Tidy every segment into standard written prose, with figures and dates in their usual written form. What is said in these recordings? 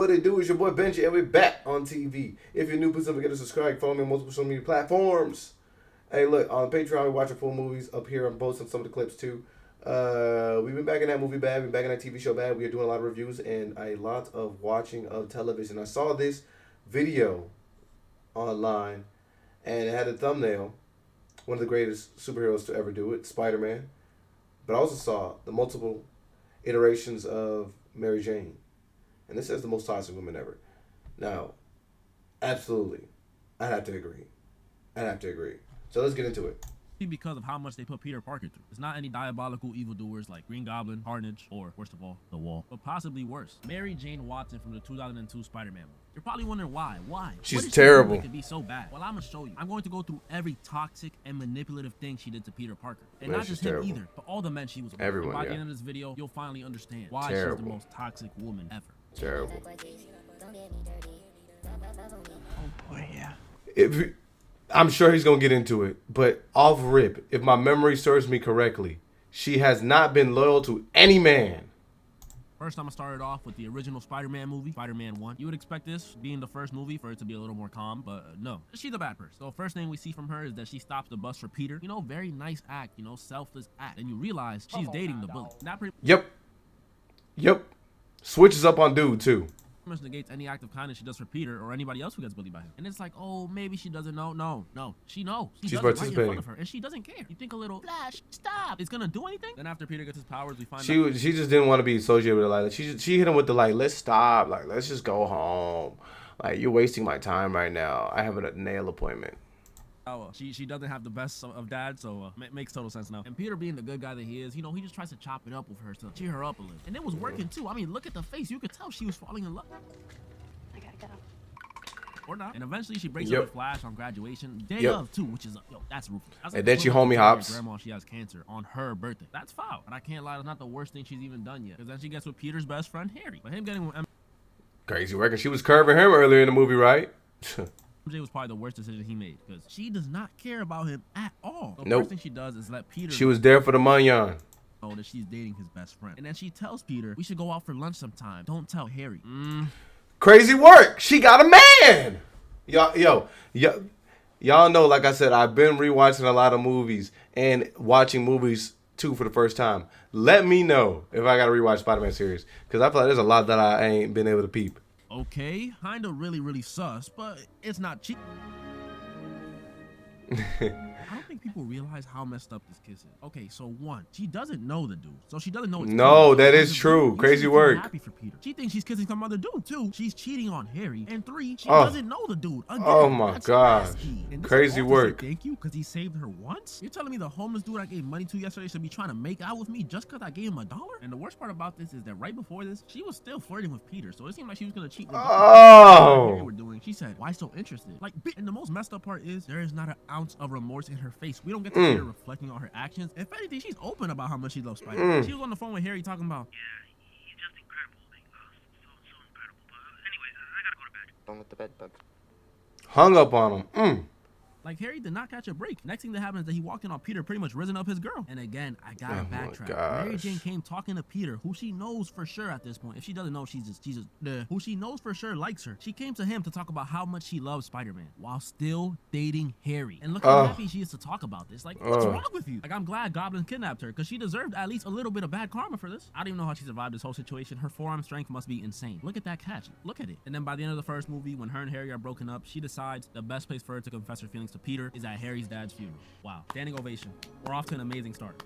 what it do? It's your boy Benji, and we're back on TV. If you're new, please don't forget to subscribe. Follow me on multiple social media platforms. Hey, look, on Patreon, we're watching full movies. Up here, I'm posting some of the clips, too. We've been back in that movie bad. We've been back in that TV show bad. We are doing a lot of reviews and a lot of watching of television. I saw this video online, and it had a thumbnail. One of the greatest superheroes to ever do it, Spiderman. But I also saw the multiple iterations of Mary Jane. And this says the most toxic woman ever. Now, absolutely, I'd have to agree. So let's get into it. Because of how much they put Peter Parker through. It's not any diabolical evildoers like Green Goblin, Carnage, or, worst of all, The Wall. But possibly worse, Mary Jane Watson from the 2002 Spider-Man movie. You're probably wondering why. She's terrible. It could be so bad. Well, I'm gonna show you. I'm going to go through every toxic and manipulative thing she did to Peter Parker. And not just him either, but all the men she was with. Everyone, and by the end of this video, you'll finally understand why she's the most toxic woman ever. Terrible. Oh boy, yeah. I'm sure he's gonna get into it, but off rip, if my memory serves me correctly, she has not been loyal to any man. First, I'm gonna start it off with the original Spider-Man movie, Spider-Man 1. You would expect this, being the first movie, for it to be a little more calm, but no. She's a bad person. So first thing we see from her is that she stops the bus for Peter. You know, very nice act, you know, selfless act. And you realize she's dating the bully. Yep. Switches up on dude, too. Much negates any act of kindness she does for Peter or anybody else who gets bullied by him. And it's like, oh, maybe she doesn't know. No, she knows. She's does it right in participating. front of her, and she doesn't care. You think a little Flash, stop. It's gonna do anything? Then after Peter gets his powers, we find out she just didn't want to be associated with it. Like she hit him with the like, let's stop. Like let's just go home. Like you're wasting my time right now. I have a nail appointment. She doesn't have the best of dad, so makes total sense now. And Peter, being the good guy that he is, you know, he just tries to chop it up with her to cheer her up a little. And it was working too. I mean, look at the face. You could tell she was falling in love. I gotta get up. Or not. And eventually she breaks up with Flash on graduation day of too, which is that's ruthless. That's and then she homie hops. Grandma, she has cancer on her birthday. That's foul. But I can't lie, it's not the worst thing she's even done yet. Because then she gets with Peter's best friend Harry. But him getting with crazy work. And she was curving him earlier in the movie, right? MJ was probably the worst decision he made because she does not care about him at all. The nope. first thing she does is let Peter. She was there for the money on. Oh, that she's dating his best friend, and then she tells Peter, "We should go out for lunch sometime. Don't tell Harry." Crazy work. She got a man. Y'all know. Like I said, I've been rewatching a lot of movies and watching movies too for the first time. Let me know if I gotta rewatch Spider-Man series because I feel like there's a lot that I ain't been able to peep. Okay, kinda really sus, but it's not cheap. I don't think people realize how messed up this kiss is. Okay, so one, she doesn't know the dude, so she doesn't know. No, that is true. Crazy work. Happy for Peter. She thinks she's kissing some other dude. Two, she's cheating on Harry, and three, she doesn't know the dude. Again, oh my gosh, crazy work. Thank you, because he saved her once. You're telling me the homeless dude I gave money to yesterday should be trying to make out with me just because I gave him $1? And the worst part about this is that right before this, she was still flirting with Peter, so it seemed like she was gonna cheat. Oh. She said, "Why so interested?" Like, and the most messed up part is there is not an ounce of remorse in her face. We don't get to see her reflecting on her actions. If anything, she's open about how much she loves Spider-Man. She was on the phone with Harry talking about, he's just incredible. Like, so incredible. But anyways, I gotta go to bed. On with the bed bug. Hung up on him. Like, Harry did not catch a break. Next thing that happened is that he walked in on Peter pretty much risen up his girl. And again, I gotta backtrack. Mary Jane came talking to Peter, who she knows for sure at this point. If she doesn't know, she's just who she knows for sure likes her. She came to him to talk about how much she loves Spider-Man while still dating Harry. And look how happy she is to talk about this. Like, what's wrong with you? Like, I'm glad Goblin kidnapped her because she deserved at least a little bit of bad karma for this. I don't even know how she survived this whole situation. Her forearm strength must be insane. Look at that catch. Look at it. And then by the end of the first movie, when her and Harry are broken up, she decides the best place for her to confess her feelings to Peter is at Harry's dad's funeral. Wow. Standing ovation. We're off to an amazing start.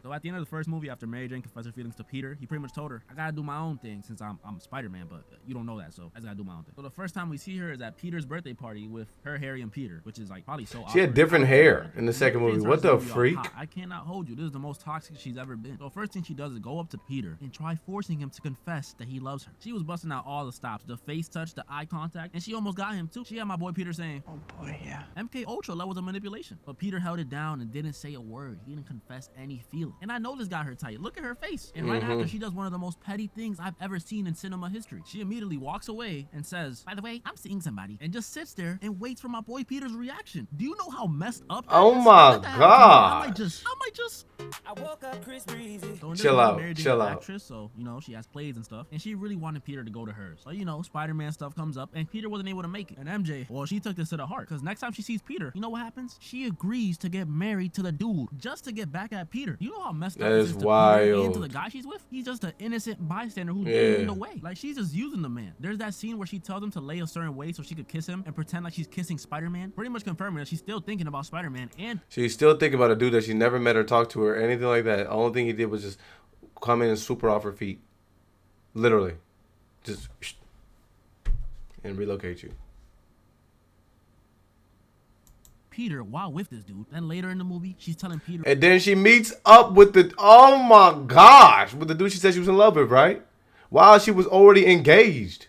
So at the end of the first movie, after Mary Jane confessed her feelings to Peter, he pretty much told her, I gotta do my own thing since I'm Spider-Man, but you don't know that, so I just gotta do my own thing. So the first time we see her is at Peter's birthday party with her, Harry, and Peter, which is like probably so awkward. She had different hair in the second movie. What the freak? I cannot hold you. This is the most toxic she's ever been. So first thing she does is go up to Peter and try forcing him to confess that he loves her. She was busting out all the stops, the face touch, the eye contact, and she almost got him too. She had my boy Peter saying, oh boy, yeah. MK Ultra levels of manipulation. But Peter held it down and didn't say a word. He didn't confess any feelings. And I know this got her tight. Look at her face. And right after, she does one of the most petty things I've ever seen in cinema history. She immediately walks away and says, by the way, I'm seeing somebody. And just sits there and waits for my boy Peter's reaction. Do you know how messed up that Oh is? my God. I might just I woke up Chris Breezy. So chill out, Mary Jane's chill an out. actress, so you know she has plays and stuff, and she really wanted Peter to go to hers. So you know, Spider-Man stuff comes up, and Peter wasn't able to make it. And MJ, well, she took this to the heart, because next time she sees Peter, you know what happens? She agrees to get married to the dude just to get back at Peter. You know how messed up this is to Peter and to the guy she's with? He's just an innocent bystander who's getting in the way. Like she's just using the man. There's that scene where she tells him to lay a certain way so she could kiss him and pretend like she's kissing Spider-Man, pretty much confirming that she's still thinking about Spider-Man, and she's still thinking about a dude that she never met or talked to or anything like that. The only thing he did was just come in and swoop her off her feet. Literally. Just and relocate you. Peter while with this dude. Then later in the movie, she's telling Peter. And then she meets up with the, oh my gosh, with the dude she said she was in love with, right? While she was already engaged.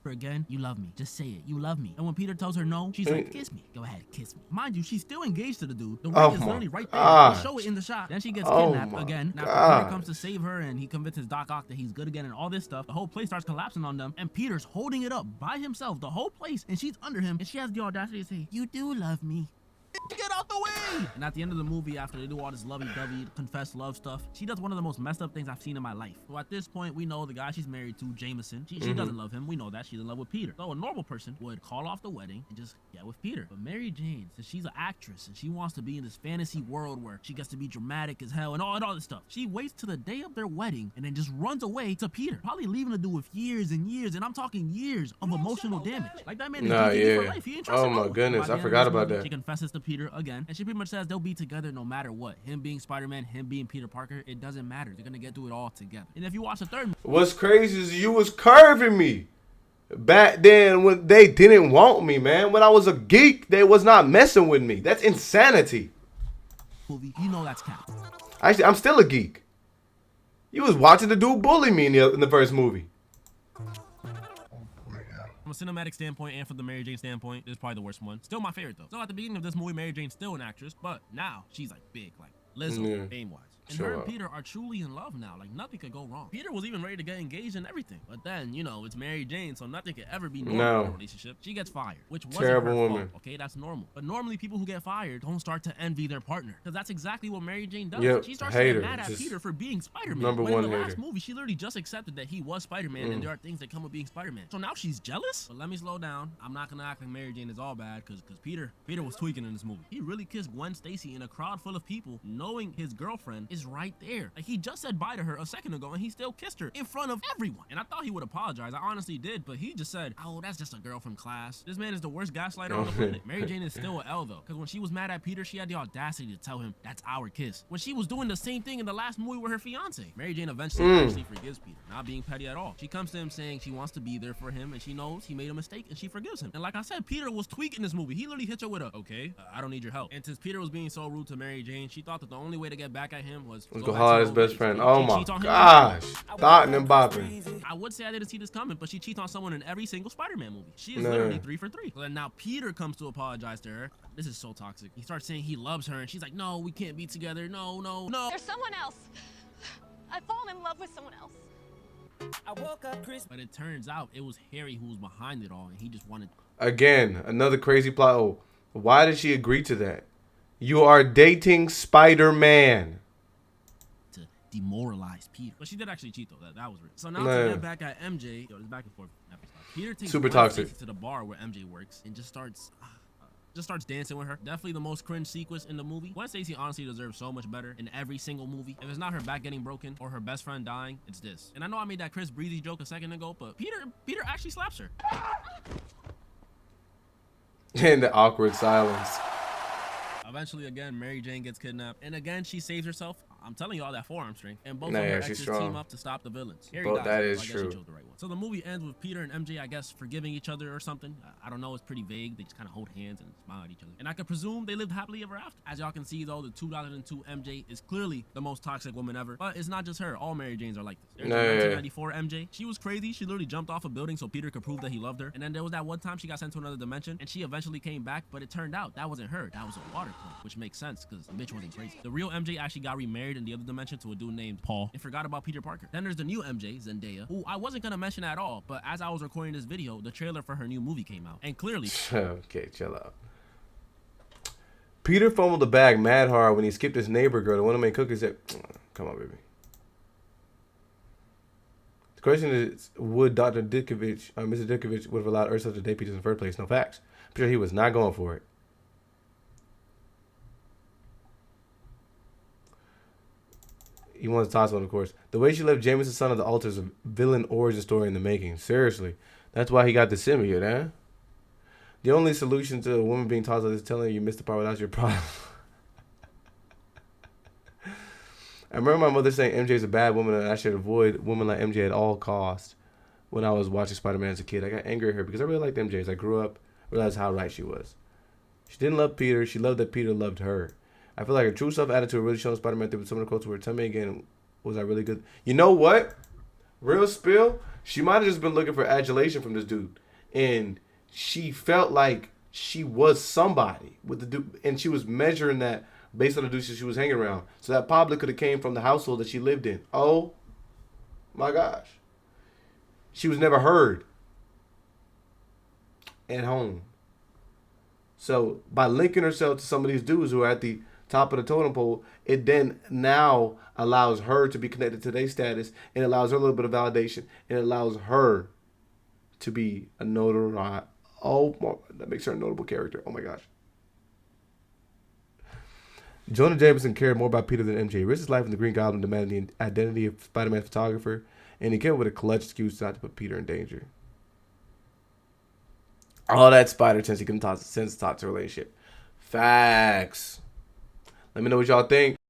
Again, you love me. Just say it. You love me. And when Peter tells her no, she's like, kiss me. Go ahead, kiss me. Mind you, she's still engaged to the dude. The ring is literally right there. They show it in the shot. Then she gets kidnapped again. Now Peter comes to save her, and he convinces Doc Ock that he's good again and all this stuff. The whole place starts collapsing on them, and Peter's holding it up by himself, the whole place, and she's under him, and she has the audacity to say, you do love me. Get out the way! And at the end of the movie, after they do all this lovey-dovey, confess love stuff, she does one of the most messed up things I've seen in my life. So at this point, we know the guy she's married to, Jameson, she doesn't love him. We know that. She's in love with Peter. So a normal person would call off the wedding and just get with Peter. But Mary Jane, since she's an actress and she wants to be in this fantasy world where she gets to be dramatic as hell and all this stuff, she waits to the day of their wedding and then just runs away to Peter. Probably leaving the dude with years and years, and I'm talking years of emotional damage. Like that man is DTD for life. He ain't trusting no one. Goodness, I forgot about that. She confesses to Peter again, and she pretty much says they'll be together no matter what. Him being Spider-Man, him being Peter Parker, it doesn't matter. They're gonna get through it all together. And if you watch the third, what's crazy is you was curving me back then when they didn't want me, man. When I was a geek, they was not messing with me. That's insanity. movie, you know that's cap. Actually, I'm still a geek. You was watching the dude bully me in the first movie. From a cinematic standpoint and from the Mary Jane standpoint, this is probably the worst one. Still my favorite though. So at the beginning of this movie, Mary Jane's still an actress, but now she's like big, like Lizzo, fame-wise. And her and Peter are truly in love now. Like, nothing could go wrong. Peter was even ready to get engaged and everything. But then, you know, it's Mary Jane, so nothing could ever be normal in a relationship. She gets fired, which wasn't her fault. Okay, that's normal. But normally, people who get fired don't start to envy their partner. Because that's exactly what Mary Jane does. She starts to get mad at Peter for being Spider-Man. When in the last movie, she literally just accepted that he was Spider-Man, and there are things that come with being Spider-Man. So now she's jealous? But let me slow down. I'm not going to act like Mary Jane is all bad, because Peter was tweaking in this movie. He really kissed Gwen Stacy in a crowd full of people, knowing his girlfriend is right there. Like, he just said bye to her a second ago, and he still kissed her in front of everyone. And I thought he would apologize. I honestly did, but he just said, oh, that's just a girl from class. This man is the worst gaslighter on the planet. Mary Jane is still an L, though, because when she was mad at Peter, she had the audacity to tell him, that's our kiss. When she was doing the same thing in the last movie with her fiance. Mary Jane eventually actually forgives Peter, not being petty at all. She comes to him saying she wants to be there for him, and she knows he made a mistake, and she forgives him. And like I said, Peter was tweaking this movie. He literally hit her with a, okay, I don't need your help. And since Peter was being so rude to Mary Jane, she thought that the only way to get back at him was go holler at his best friend. Oh my gosh. Thought and bopping. I would say I didn't see this coming, but she cheats on someone in every single Spider-Man movie. She is literally 3 for 3. And now Peter comes to apologize to her. This is so toxic. He starts saying he loves her, and she's like, no, we can't be together. No, no, no. There's someone else. I've fallen in love with someone else. I woke up Chris. But it turns out it was Harry who was behind it all, and he just wanted... Again, another crazy plot. Oh, why did she agree to that? You are dating Spider-Man. To demoralize Peter. But she did actually cheat, though. That was real. So now to get back at MJ, this back and forth episode. Peter takes super toxic to the bar where MJ works and just starts dancing with her. Definitely the most cringe sequence in the movie. Gwen Stacy honestly deserves so much better in every single movie. If it's not her back getting broken or her best friend dying, it's this. And I know I made that Chris Breezy joke a second ago, but Peter actually slaps her. In the awkward silence. Eventually, again, Mary Jane gets kidnapped, and again, she saves herself. I'm telling you all that forearm strength. And both of her exes team up to stop the villains. That is true. She chose the right one. So the movie ends with Peter and MJ, I guess, forgiving each other or something. I don't know. It's pretty vague. They just kind of hold hands and smile at each other. And I could presume they lived happily ever after. As y'all can see, though, the 2002 MJ is clearly the most toxic woman ever. But it's not just her. All Mary Janes are like this. There's the 1994 MJ. She was crazy. She literally jumped off a building so Peter could prove that he loved her. And then there was that one time she got sent to another dimension, and she eventually came back. But it turned out that wasn't her. That was a water clone, which makes sense because the bitch wasn't crazy. The real MJ actually got remarried married in the other dimension to a dude named Paul and forgot about Peter Parker. Then there's the new MJ, Zendaya, who I wasn't gonna mention at all, but as I was recording this video, the trailer for her new movie came out, and clearly okay, chill out. Peter fumbled the bag mad hard when he skipped his neighbor girl to want to make cookies. Come on, baby. The question is, would Dr. Dickovich, Mr. Dickovich, would have allowed Ursula to date Peter in the first place? No facts. I'm sure he was not going for it. He wants to toss one, of course. The way she left Jameson's son at the altar is a villain origin story in the making. Seriously. That's why he got the symbiote, huh? The only solution to a woman being tossed is telling her you missed the part without your problem. I remember my mother saying MJ's a bad woman and I should avoid women like MJ at all costs when I was watching Spider-Man as a kid. I got angry at her because I really liked MJ as I grew up, realized how right she was. She didn't love Peter. She loved that Peter loved her. I feel like her true self attitude really showed Spider-Man through some of the quotes where, tell me again, was I really good? You know what? Real spill, she might have just been looking for adulation from this dude. And she felt like she was somebody with the dude. And she was measuring that based on the dudes she was hanging around. So that probably could have came from the household that she lived in. Oh, my gosh. She was never heard at home. So by linking herself to some of these dudes who are at the top of the totem pole, it then now allows her to be connected to their status and allows her a little bit of validation and allows her to be a notable. Oh, that makes her a notable character. Oh my gosh. Jonah Jameson cared more about Peter than MJ. He risked his life in the Green Goblin, demanding the identity of Spider-Man's photographer, and he came up with a clutch excuse not to put Peter in danger. All that spider since he couldn't talk to relationship. Facts. Let me know what y'all think.